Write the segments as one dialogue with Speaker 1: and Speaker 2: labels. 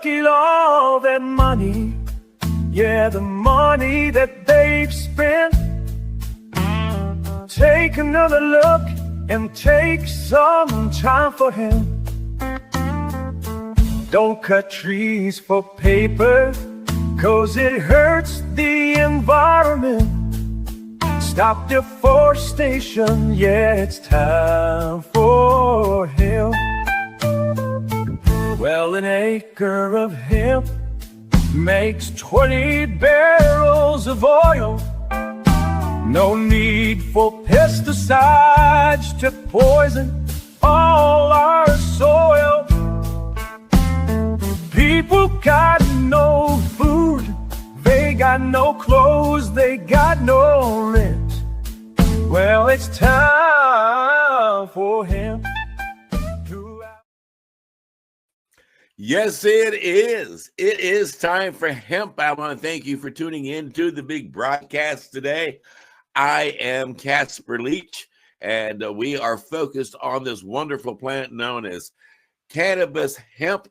Speaker 1: look at all that money, yeah, the money that they've spent. Take another look and take some time for him. Don't cut trees for paper, 'cause it hurts the environment. Stop deforestation, yeah, it's time for hemp. Well, an acre of hemp makes 20 barrels of oil. No need for pesticides to poison all our soil. People got no food, they got no clothes, they got no rent. Well, it's time for hemp.
Speaker 2: Yes, it is. It is time for hemp. I want to thank you for tuning in to the big broadcast today. I am Casper Leach, and we are focused on this wonderful plant known as cannabis hemp.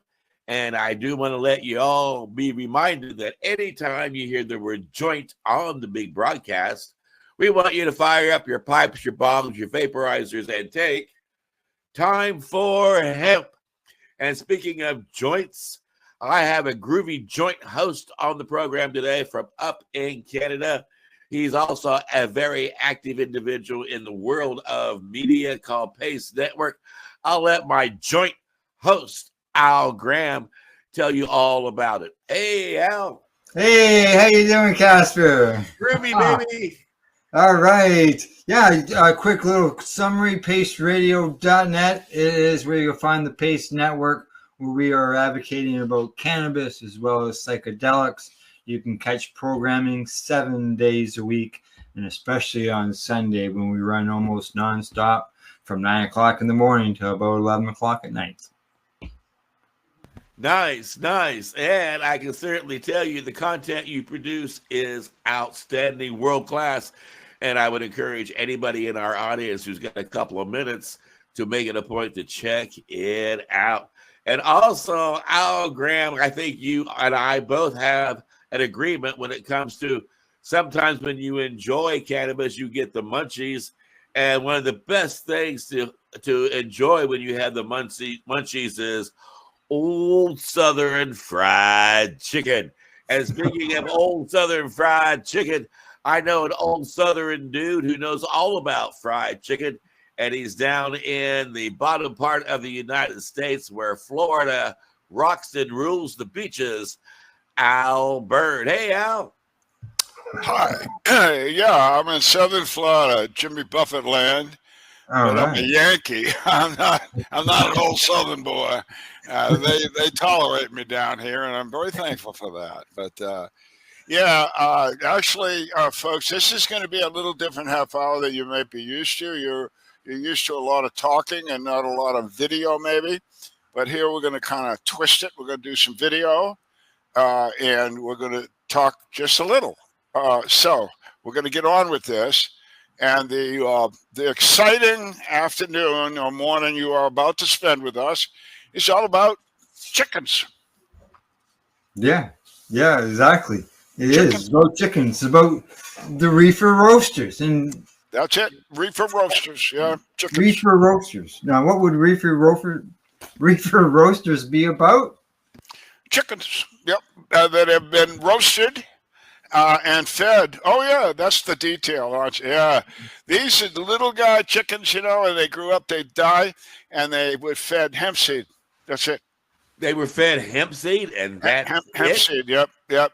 Speaker 2: And I do want to let you all be reminded that anytime you hear the word joint on the big broadcast, we want you to fire up your pipes, your bongs, your vaporizers, and take time for hemp. And speaking of joints, I have a groovy joint host on the program today from up in Canada. He's also a very active individual in the world of media called Pace Network. I'll let my joint host, Al Graham, tell you all about it. Hey, Al.
Speaker 3: Hey, how you doing, Casper?
Speaker 2: Groovy, baby.
Speaker 3: All right. Yeah, a quick little summary, paceradio.net. It is where you'll find the Pace Network, where we are advocating about cannabis as well as psychedelics. You can catch programming 7 days a week, and especially on Sunday when we run almost nonstop from 9 o'clock in the morning to about 11 o'clock at night.
Speaker 2: Nice, nice. And I can certainly tell you the content you produce is outstanding, world class. And I would encourage anybody in our audience who's got a couple of minutes to make it a point to check it out. And also, Al Graham, I think you and I both have an agreement when it comes to sometimes when you enjoy cannabis, you get the munchies. And one of the best things to enjoy when you have the munchies is Old Southern fried chicken. And speaking of Old Southern fried chicken, I know an old Southern dude who knows all about fried chicken, and he's down in the bottom part of the United States where Florida rocks and rules the beaches. Al Bird. Hey, Al.
Speaker 4: Hi. Yeah, I'm in Southern Florida, Jimmy Buffett land. But I'm a Yankee. I'm not an old Southern boy. They tolerate me down here, and I'm very thankful for that. But actually, folks, this is going to be a little different half hour than you may be used to. You're used to a lot of talking and not a lot of video, maybe. But here we're going to kind of twist it. We're going to do some video, and we're going to talk just a little. So we're going to get on with this. And the exciting afternoon or morning you are about to spend with us is all about chickens.
Speaker 3: Yeah, exactly. It is about chickens. It's about the Reefer Roasters. And
Speaker 4: that's it. Reefer Roasters. Yeah, chickens.
Speaker 3: Reefer Roasters. Now, what would Reefer Roasters be about?
Speaker 4: Chickens. Yep. That have been roasted. And fed. Oh, yeah, that's the detail, aren't you? Yeah. These are the little guy chickens, and they grew up, they die, and they were fed hemp seed. That's it.
Speaker 2: They were fed hemp seed, and that's
Speaker 4: hemp seed, yep.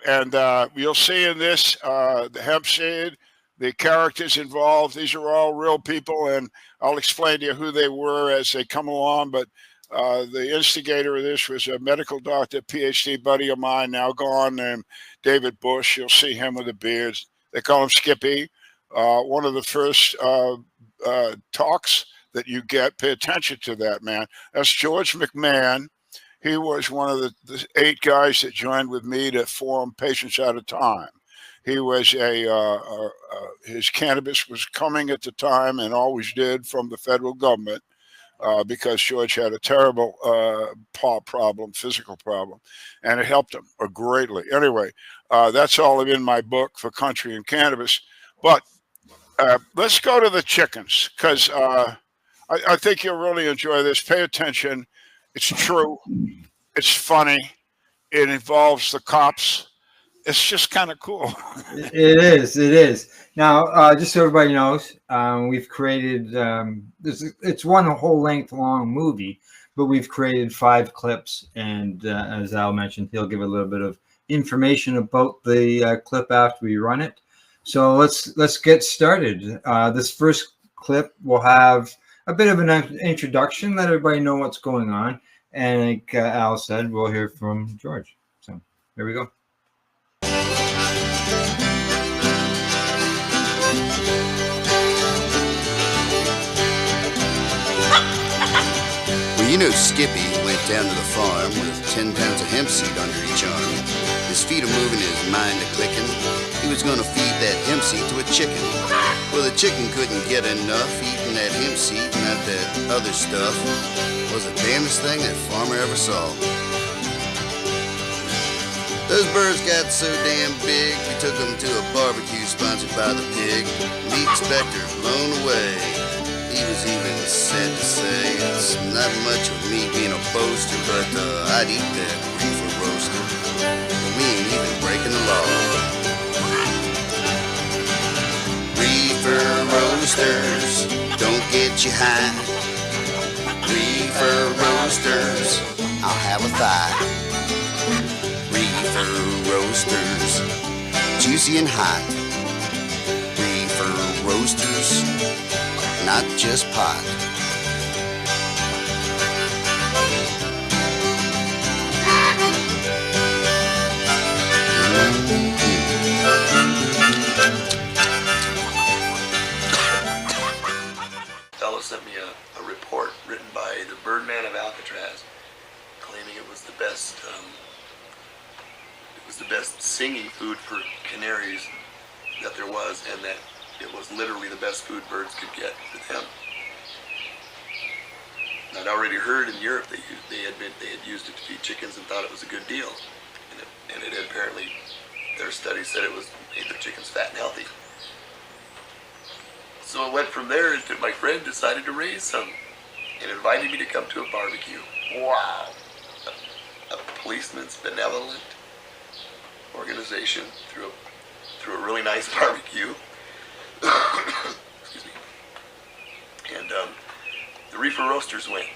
Speaker 4: And you'll see in this, the hemp seed, the characters involved, these are all real people, and I'll explain to you who they were as they come along, but the instigator of this was a medical doctor, PhD buddy of mine, now gone, named David Bush. You'll see him with a beard. They call him Skippy. One of the first talks that you get, pay attention to that, man. That's George McMahon. He was one of the 8 guys that joined with me to form Patients at a Time. He was his cannabis was coming at the time and always did from the federal government. because George had a terrible paw problem, physical problem, and it helped him greatly. Anyway, that's all in my book for country and cannabis. But let's go to the chickens, because I think you'll really enjoy this. Pay attention. It's true. It's funny. It involves the cops. It's just kind of cool.
Speaker 3: It is. It is. Now, just so everybody knows, we've created. It's one whole length long movie, but we've created 5 clips, and as Al mentioned, he'll give a little bit of information about the clip after we run it. So let's get started. This first clip will have a bit of an introduction, let everybody know what's going on, and like Al said, we'll hear from George. So here we go.
Speaker 5: Well, you know Skippy went down to the farm with 10 pounds of hemp seed under each arm. His feet a moving, his mind a clicking. He was gonna feed that hemp seed to a chicken. Well, the chicken couldn't get enough. Eating that hemp seed and not that other stuff was the damnest thing that farmer ever saw. Those birds got so damn big, we took them to a barbecue sponsored by the pig. Meat inspector blown away. He was even sad to say, it's not much of me being a boaster, but I'd eat that reefer roaster. But we ain't even breaking the law. Reefer roasters, don't get you high. Reefer roasters, I'll have a thigh. Reefer roasters, juicy and hot. Reefer roasters, not just pot.
Speaker 6: Fellow sent me a report written by the Birdman of Alcatraz, claiming it was the best singing food for canaries that there was, and that it was literally the best food birds could get with hemp. I'd already heard in Europe that they had used it to feed chickens and thought it was a good deal, and it apparently, their study said it made their chickens fat and healthy. So it went from there until my friend decided to raise some and invited me to come to a barbecue. Wow! A policeman's benevolent organization through a really nice barbecue. Excuse me. And the Reefer Roasters went,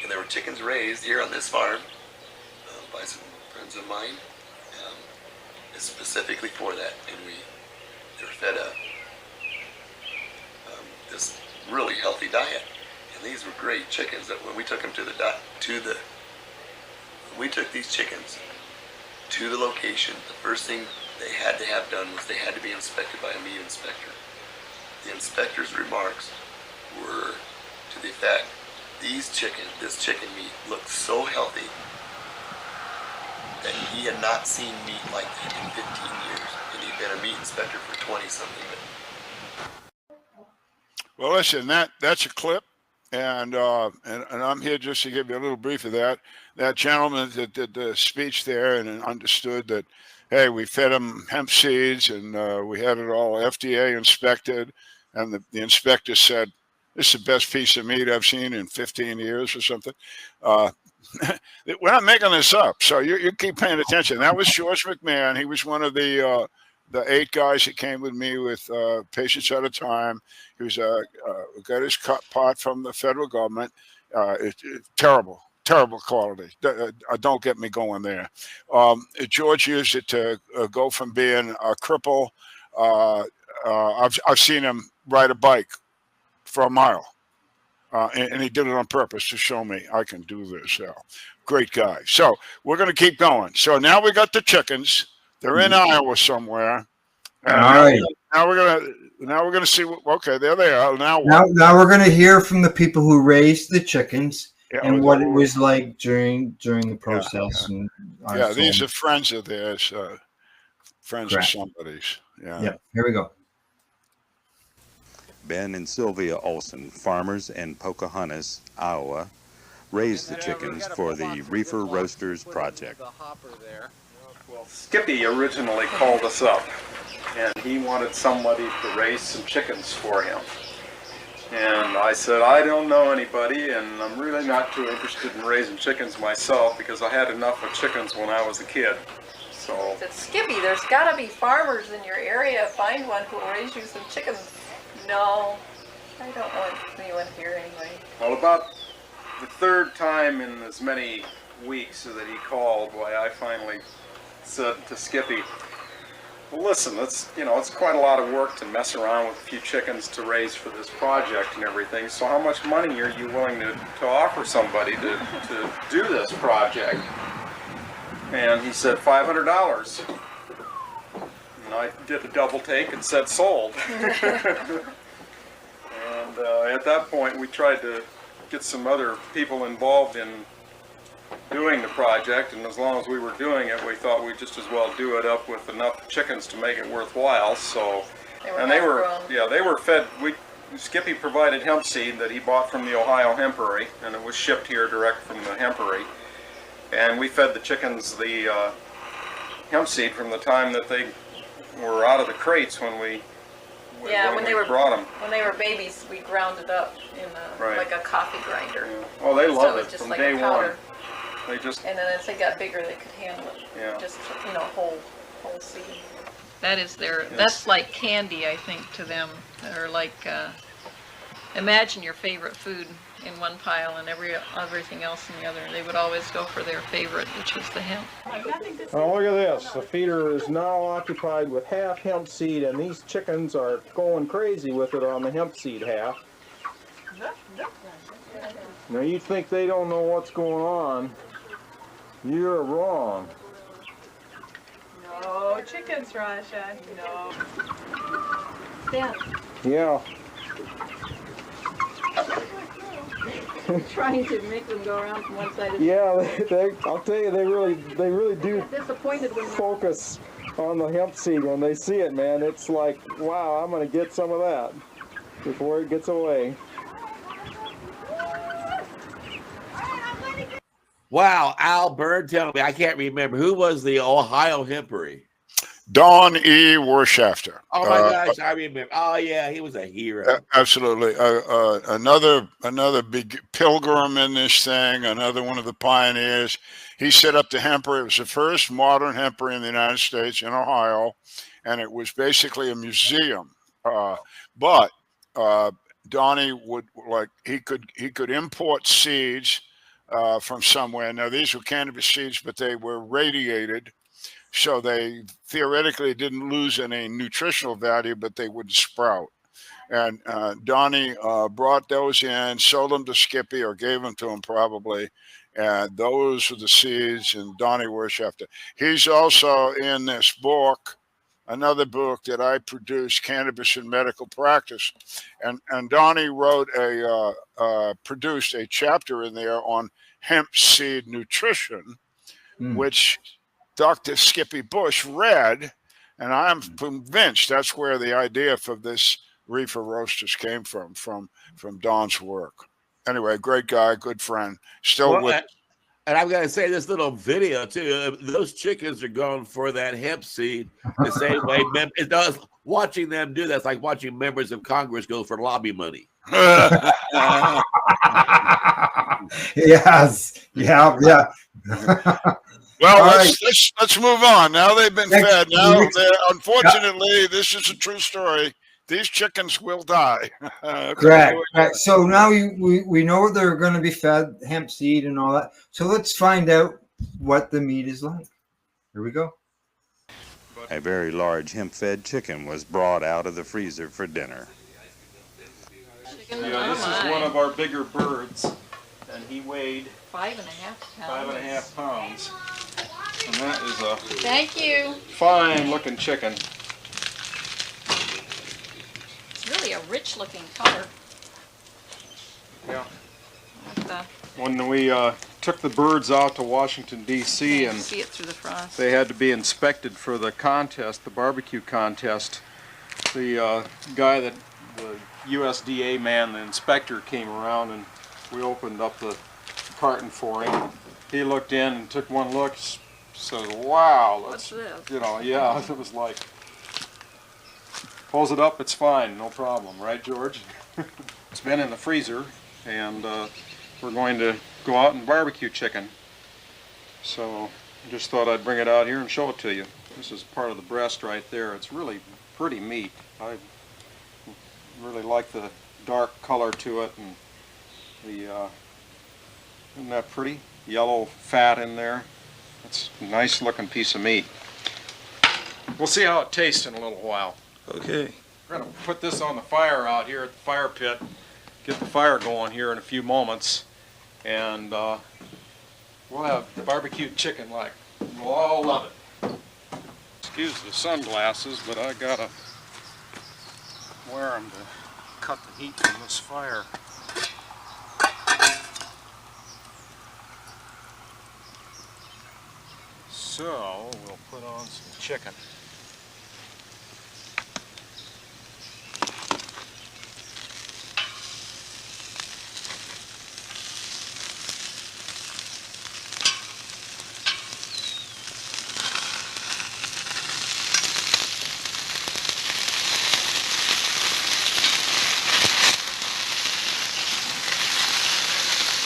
Speaker 6: and there were chickens raised here on this farm by some friends of mine, specifically for that, and they were fed this really healthy diet, and these were great chickens. That when we took them we took these chickens to the location, the first thing they had to have done was they had to be inspected by a meat inspector. The inspector's remarks were to the effect, this chicken meat looked so healthy that he had not seen meat like that in 15 years, and he'd been a meat inspector for 20-something.
Speaker 4: Well, listen, that's a clip, and I'm here just to give you a little brief of that. That gentleman that did the speech there and understood that, hey, we fed him hemp seeds, and we had it all FDA inspected, and the inspector said, this is the best piece of meat I've seen in 15 years or something. We're not making this up, so you keep paying attention. That was George McMahon. He was one of the 8 guys that came with me with Patients at a Time. He was got his pot from the federal government. Terrible quality. Don't get me going there. George used it to go from being a cripple. I've seen him ride a bike for a mile, and he did it on purpose to show me I can do this. So, great guy. So we're going to keep going. So now we got the chickens. They're in Iowa somewhere.
Speaker 3: All right.
Speaker 4: Now we're gonna see. Okay, there they are. Now what?
Speaker 3: Now we're gonna hear from the people who raised the chickens and what it was like during the process.
Speaker 4: These are friends of theirs, friends of somebody's.
Speaker 3: Yeah. Here we go.
Speaker 7: Ben and Sylvia Olson, farmers in Pocahontas, Iowa, raised the chickens for the Reefer Roasters project.
Speaker 8: Well, Skippy originally called us up, and he wanted somebody to raise some chickens for him. And I said, I don't know anybody, and I'm really not too interested in raising chickens myself because I had enough of chickens when I was a kid. So
Speaker 9: I said, Skippy, there's got to be farmers in your area. Find one who will raise you some chickens. No, I don't want anyone here anyway.
Speaker 8: Well, about the third time in as many weeks that he called, why I finally said to Skippy, well, listen, it's quite a lot of work to mess around with a few chickens to raise for this project and everything. So how much money are you willing to offer somebody to do this project? And he said $500. And I did a double take and said sold. And at that point, we tried to get some other people involved in doing the project, and as long as we were doing it, we thought we'd just as well do it up with enough chickens to make it worthwhile. So, they were fed. Skippy provided hemp seed that he bought from the Ohio hempery, and it was shipped here direct from the hempery. And we fed the chickens the hemp seed from the time that they were out of the crates when we brought them.
Speaker 9: When they were babies, we ground it up in like a coffee grinder.
Speaker 8: Yeah. Oh, they loved it
Speaker 9: just
Speaker 8: from
Speaker 9: like
Speaker 8: day one.
Speaker 9: And then as they got bigger, they could handle it.
Speaker 8: Yeah.
Speaker 9: Just whole seed. That is that's like candy, I think, to them. Or like, imagine your favorite food in one pile and everything else in the other. They would always go for their favorite, which is the hemp.
Speaker 10: Oh, look at this. The feeder is now occupied with half hemp seed, and these chickens are going crazy with it on the hemp seed half. Now, you think they don't know what's going on. You're wrong.
Speaker 11: No chickens, Rasha. No.
Speaker 9: Dad.
Speaker 10: Yeah.
Speaker 9: Trying to make them go around from one side to the
Speaker 10: Yeah, I'll tell you, they really do
Speaker 9: disappointed when
Speaker 10: focus on the hemp seed when they see it, man. It's like, wow, I'm going to get some of that before it gets away.
Speaker 2: Wow, Al Bird, tell me, I can't remember. Who was the Ohio hempery?
Speaker 4: Don E. Wirtschafter.
Speaker 2: Oh my gosh, I remember. Oh yeah, he was a hero.
Speaker 4: Absolutely. Another big pilgrim in this thing, another one of the pioneers. He set up the hempery. It was the first modern hempery in the United States, in Ohio, and it was basically a museum. But Donnie would he could import seeds from somewhere. Now these were cannabis seeds, but they were radiated. So they theoretically didn't lose any nutritional value, but they would sprout. And Donnie brought those in, sold them to Skippy, or gave them to him probably. And those were the seeds, and Donnie Wirtschafter. He's also in this book, another book that I produced, Cannabis in Medical Practice. And Donnie produced a chapter in there on hemp seed nutrition, which Dr. Skippy Bush read, and I'm convinced that's where the idea for this Reefer Roasters came from Don's work. Anyway, great guy, good friend, still with.
Speaker 2: And I've got to say, this little video too. Those chickens are going for that hemp seed the same way. It does. Watching them do that's like watching members of Congress go for lobby money.
Speaker 3: Yes. Yeah.
Speaker 4: Well, let's move on. Now they've been fed. Now, unfortunately, this is a true story. These chickens will die.
Speaker 3: Correct. So now we know they're going to be fed hemp seed and all that. So let's find out what the meat is like. Here we go.
Speaker 7: A very large hemp-fed chicken was brought out of the freezer for dinner.
Speaker 8: Yeah, this is one of our bigger birds, and he weighed
Speaker 9: 5.5
Speaker 8: pounds. And that is a fine-looking chicken.
Speaker 9: It's really a rich-looking color.
Speaker 8: Yeah. When we took the birds out to Washington, D.C., and
Speaker 9: see it through the frost.
Speaker 8: They had to be inspected for the contest, the barbecue contest. The guy the USDA man, the inspector, came around and
Speaker 10: we opened up the carton for him. He looked in and took one look, said, wow, that's, you know, yeah, it was like, close it up, it's fine, no problem, right, George? It's been in the freezer, and we're going to go out and barbecue chicken. So I just thought I'd bring it out here and show it to you. This is part of the breast right there. It's really pretty meat. I really like the dark color to it, and the isn't that pretty? Yellow fat in there. It's a nice looking piece of meat. We'll see how it tastes in a little while.
Speaker 2: Okay.
Speaker 10: We're going to put this on the fire out here at the fire pit, get the fire going here in a few moments, and we'll have barbecued chicken like we'll all love it. Excuse the sunglasses, but I gotta wear them to cut the heat from this fire. So we'll put on some chicken.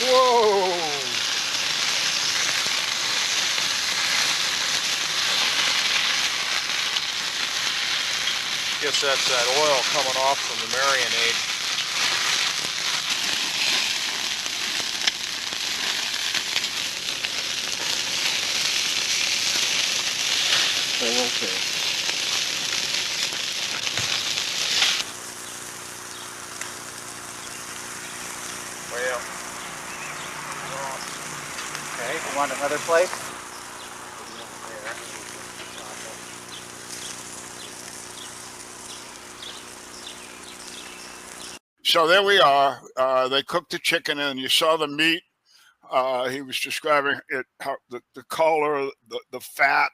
Speaker 10: Whoa! Guess that's that oil coming off from the marinade. Oh, okay. Well.
Speaker 12: Okay, you want another plate?
Speaker 4: So there we are. They cooked the chicken, and you saw the meat. He was describing it, how the color, the fat.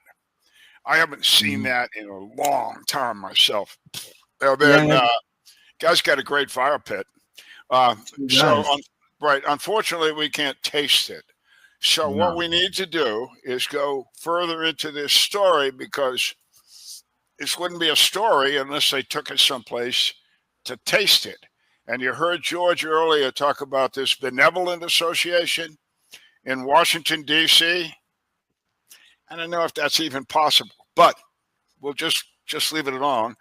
Speaker 4: I haven't seen that in a long time myself. And then, guy's got a great fire pit. Right. Unfortunately, we can't taste it. So what we need to do is go further into this story, because this wouldn't be a story unless they took us someplace to taste it. And you heard George earlier talk about this benevolent association in Washington, D.C. I don't know if that's even possible, but we'll just leave it alone.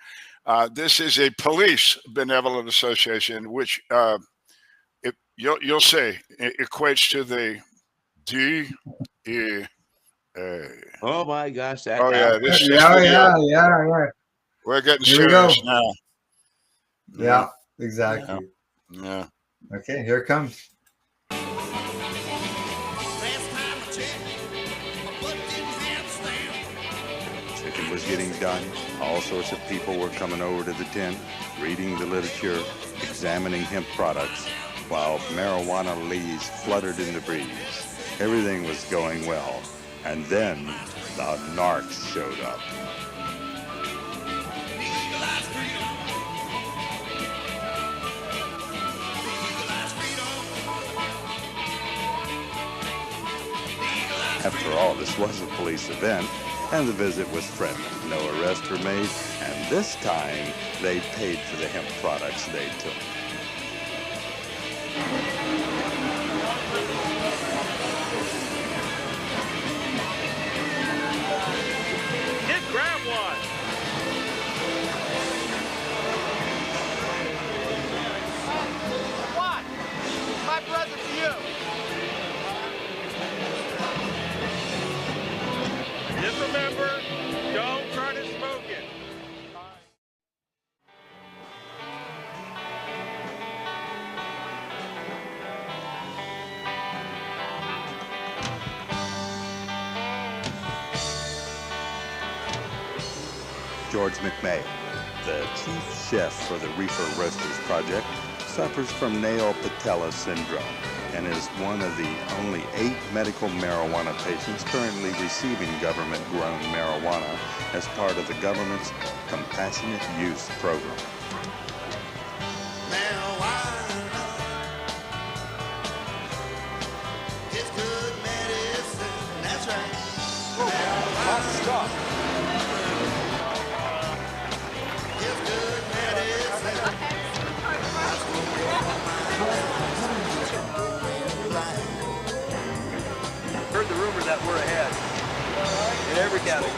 Speaker 4: This is a police benevolent association, which you'll see it equates to the DEA.
Speaker 2: Oh my gosh!
Speaker 3: Yeah.
Speaker 4: We're getting
Speaker 3: Here
Speaker 4: serious
Speaker 3: we go.
Speaker 4: now.
Speaker 3: Yeah, exactly.
Speaker 4: Yeah.
Speaker 3: Okay, here it comes.
Speaker 7: Chicken was getting done. All sorts of people were coming over to the tent, reading the literature, examining hemp products, while marijuana leaves fluttered in the breeze. Everything was going well. And then the narcs showed up. After all, this was a police event, and the visit was friendly. No arrests were made, and this time they paid for the hemp products they took.
Speaker 1: Kid, grab one.
Speaker 12: What? My present to you.
Speaker 1: Just remember, don't try to smoke it.
Speaker 7: George McMahon, the chief chef for the Reefer Roasters project, suffers from nail patella syndrome and is one of the only 8 medical marijuana patients currently receiving government-grown marijuana as part of the government's compassionate use program.
Speaker 13: that we're ahead in every category.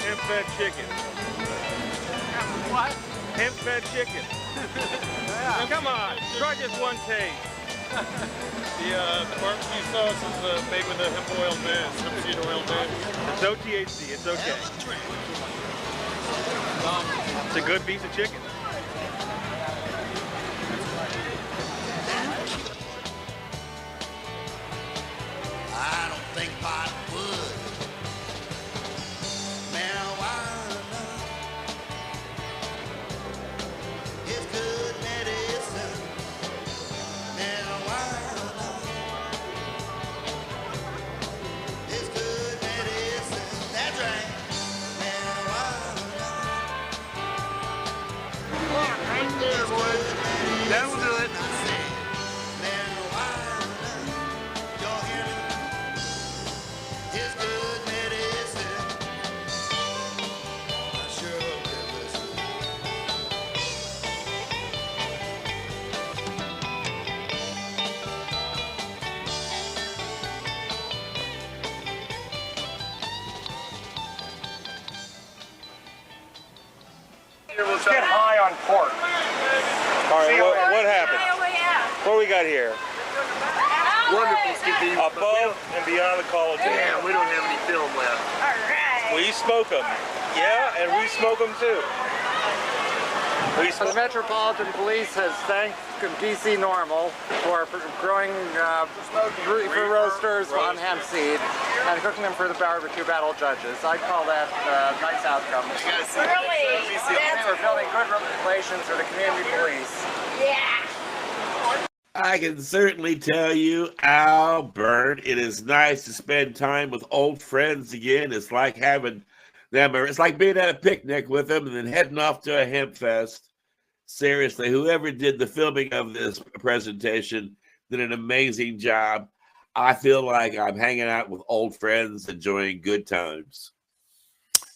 Speaker 1: Hemp-Fed chicken. What? Hemp-Fed chicken. Yeah. Come on, try just one taste. The barbecue sauce is made with a hemp oil mist, hemp seed oil mist. It's no THC, it's okay. It's a good piece of chicken.
Speaker 5: I don't think pot would. Marijuana is good medicine. Marijuana is good medicine. That's right. Marijuana.
Speaker 1: Right there, boys. That will do it.
Speaker 8: Let's get high on pork.
Speaker 1: All right, what happened? What do we got here?
Speaker 13: Wonderful, Skippy.
Speaker 1: Above and beyond the call of duty.
Speaker 13: Damn, we don't have any film left.
Speaker 1: We smoke them. Yeah, and we smoke them too.
Speaker 14: The Metropolitan Police has thanked DC Normal for growing Reefer Roasters on hemp seed and cooking them for the barbecue battle judges. I'd call that a nice outcome.
Speaker 15: Really?
Speaker 14: We're building good relations with the community police.
Speaker 15: Yeah.
Speaker 2: I can certainly tell you, Albert, it is nice to spend time with old friends again. It's like having them, it's like being at a picnic with them and then heading off to a hemp fest. Seriously, whoever did the filming of this presentation did an amazing job. I feel like I'm hanging out with old friends, enjoying good times.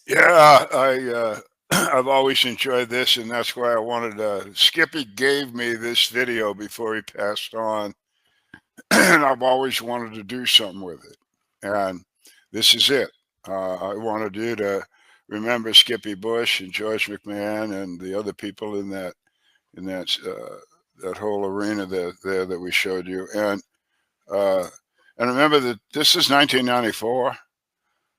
Speaker 4: Yeah, I've always enjoyed this, and that's why I wanted Skippy gave me this video before he passed on, and I've always wanted to do something with it, and this is it. I wanted you to remember Skippy Bush and George McMahon and the other people in that whole arena there that we showed you, and remember that this is 1994.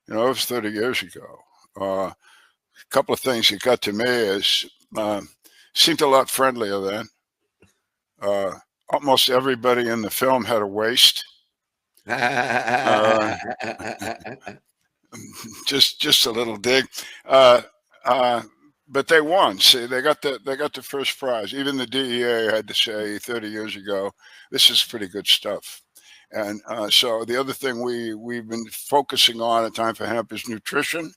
Speaker 4: You know, it was 30 years ago. A couple of things that got to me is seemed a lot friendlier then. Almost everybody in the film had a waist. Just a little dig. But they won. See, they got the first prize. Even the DEA had to say 30 years ago, this is pretty good stuff. And so the other thing we've been focusing on at Time for Hemp is nutrition.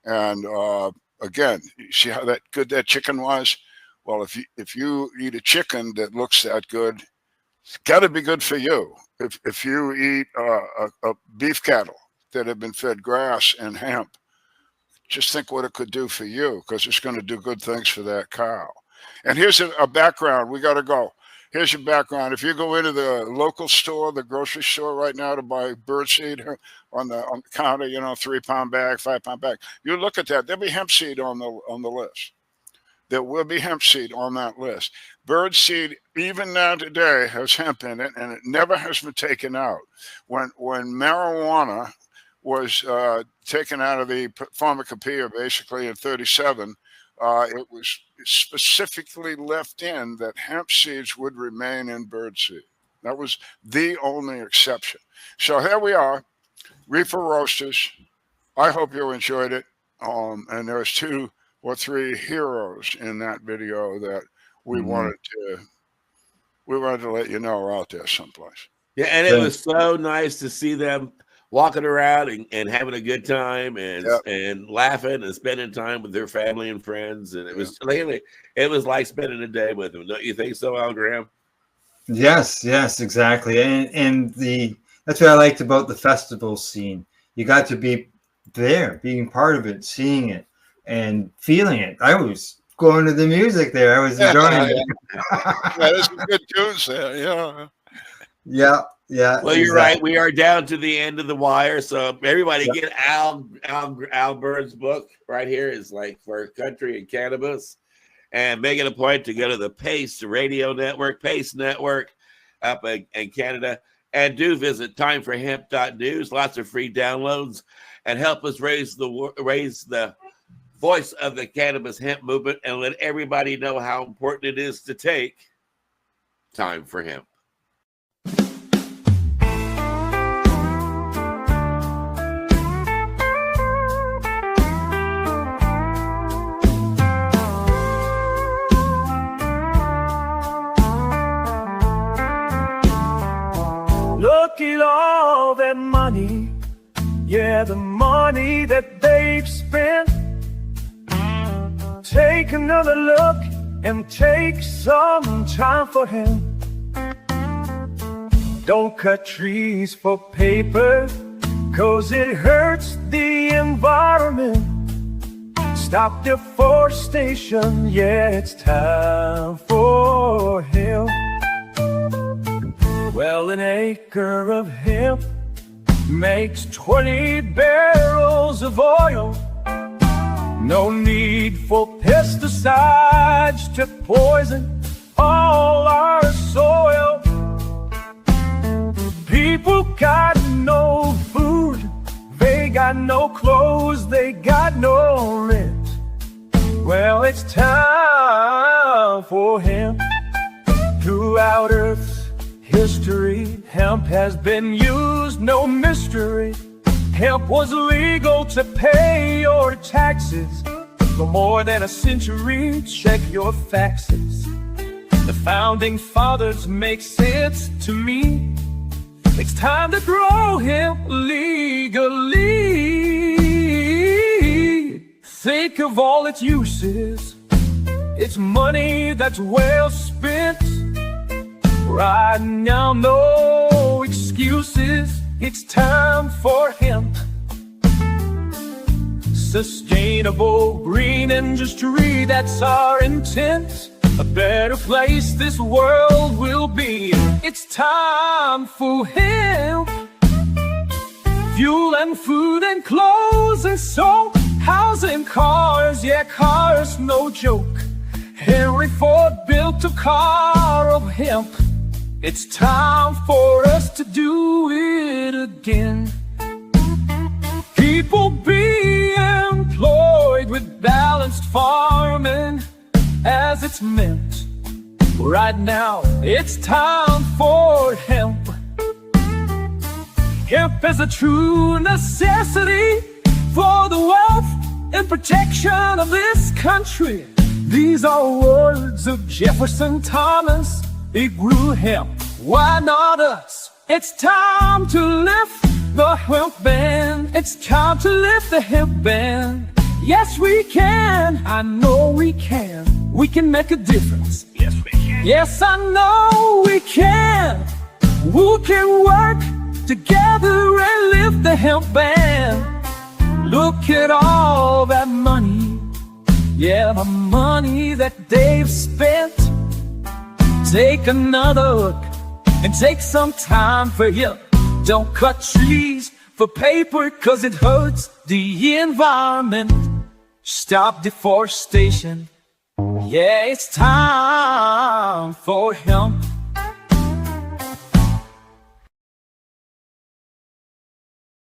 Speaker 4: And again, you see how good that chicken was? Well, if you eat a chicken that looks that good, it's got to be good for you. If you eat a beef cattle that have been fed grass and hemp, just think what it could do for you, because it's going to do good things for that cow. And here's a background. We got to go. Here's your background. If you go into the local store, the grocery store right now to buy birdseed on the counter, 3-pound bag, 5-pound bag, you look at that. There'll be hemp seed on the list. There will be hemp seed on that list. Bird seed, even now today, has hemp in it, and it never has been taken out. When marijuana was taken out of the pharmacopoeia basically in 1937, it was specifically left in that hemp seeds would remain in birdseed. That was the only exception. So here we are, Reefer Roasters. I hope you enjoyed it. And there's 2 or 3 heroes in that video that we wanted to let you know are out there someplace.
Speaker 2: Yeah, and it was so nice to see them walking around and having a good time and laughing and spending time with their family and friends. And it was like spending a day with them. Don't you think so, Al Graham?
Speaker 3: Yes, exactly. And that's what I liked about the festival scene. You got to be there, being part of it, seeing it and feeling it. I was going to the music there. I was enjoying it.
Speaker 4: There's some good tunes there.
Speaker 3: Yeah.
Speaker 2: Well, you're right. We are down to the end of the wire. So everybody get Al Burns' book right here. Is like for country and cannabis, and make it a point to go to the Pace Radio Network, Pace Network up in Canada, and do visit timeforhemp.news. Lots of free downloads, and help us raise the voice of the cannabis hemp movement and let everybody know how important it is to take time for hemp.
Speaker 16: Look at all that money, yeah, the money that they've spent. Take another look and take some time for him. Don't cut trees for paper, 'cause it hurts the environment. Stop deforestation, yeah, it's time for hemp. Well, an acre of hemp makes 20 barrels of oil. No need for pesticides to poison all our soil. People got no food, they got no clothes, they got no rent. Well, it's time for hemp. Throughout Earth's history, hemp has been used, no mystery. Hemp was legal to pay your taxes for more than a century. Check your faxes. The founding fathers make sense to me. It's time to grow hemp legally. Think of all its uses. It's money that's well spent. Right now, no excuses. It's time for hemp. Sustainable green industry, that's our intent. A better place this world will be. It's time for hemp. Fuel and food and clothes and soap, housing, cars, yeah, cars, no joke. Henry Ford built a car of hemp. It's time for us to do it again. People be employed with balanced farming as it's meant. Right now, it's time for hemp. Hemp is a true necessity for the wealth and protection of this country. These are words of Jefferson Thomas. He grew hemp, why not us? It's time to lift the hemp ban. It's time to lift the hemp ban. Yes, we can. I know we can. We can make a difference. Yes, we can. Yes, I know we can. We can work together and lift the hemp ban. Look at all that money. Yeah, the money that they've spent. Take another look and take some time for hemp. Don't cut trees for paper, 'cause it hurts the environment. Stop deforestation. Yeah, it's time for hemp.